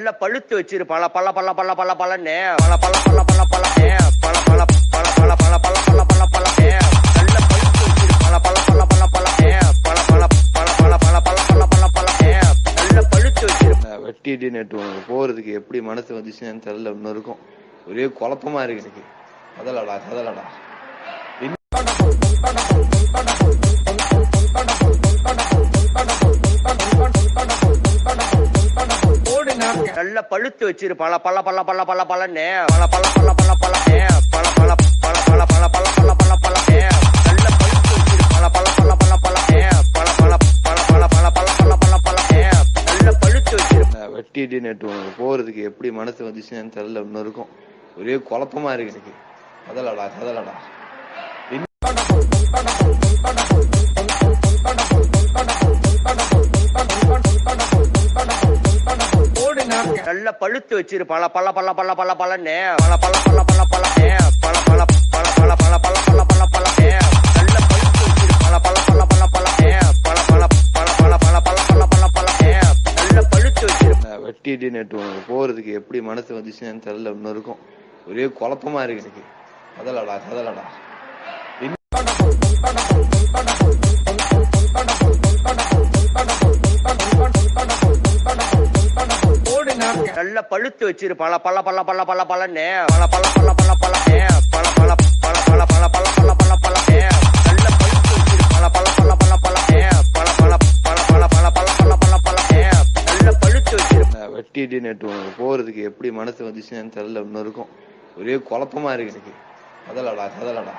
நல்ல பழுத்து வச்சிரு பல பல பல பல பல பலன்னு பல பல பல பல பலன்னு பல பல பல பல பல பல பல பல பலன்னு நல்ல பழுத்து வச்சிரு பல பல பல பல பலன்னு பல பல பல பல பல பல பல பல பலன்னு நல்ல பழுத்து வச்சிரு. வெட்டிட்டு நேற்று போறதுக்கு எப்படி மனசு வந்துச்சுன்னு தெரியல. இன்னும் இருக்கும் ஒரே குழப்பமா இருக்கு எனக்கு. கதலடா கதலடா நல்ல பழுத்து வச்சிரு பல பல பல பல பல பலன்னு பல பல பல பல பலன்னு பல பல பல பல பல பல பல பல பலன்னு நல்ல பழுத்து வச்சிரு பல பல பல பல பலன்னு பல பல பல பல பல பல பல பல பலன்னு நல்ல பழுத்து வச்சிரு. வெட்டிட்டு நேற்று போறதுக்கு எப்படி மனசு வந்துச்சுன்னு தெரியல. இன்னும் இருக்கும் ஒரே குழப்பமா இருக்கு எனக்கு. கதலடா கதலடா நல்ல பழுத்து வச்சிரு பல பல பல பல பல பலன்னு பல பல பல பல பலன்னு பல பல பல பல பல பல பல பல பலன்னு நல்ல பழுத்து வச்சிரு பல பல பல பல பலன்னு பல பல பல பல பல பல பல பல பலன்னு நல்ல பழுத்து வச்சிரு. வெட்டிட்டு நேற்று போறதுக்கு எப்படி மனசு வந்துச்சுன்னு தெரியல. இன்னும் இருக்கும் ஒரே குழப்பமா இருக்கு எனக்கு. கதலடா கதலடா நல்ல பழுத்து வச்சிரு பல பல பல பல பல பலன்னு பல பல பல பல பலன்னு பல பல பல பல பல பல பல பல பலன்னு நல்ல பழுத்து வச்சிரு பல பல பல பல பலன்னு பல பல பல பல பல பல பல பல பலன்னு நல்ல பழுத்து வச்சிரு. வெட்டிட்டு நேற்று போறதுக்கு எப்படி மனசு வந்துச்சுன்னு தெரியல. இன்னும் இருக்கும் ஒரே குழப்பமா இருக்கு எனக்கு. கதலடா கதலடா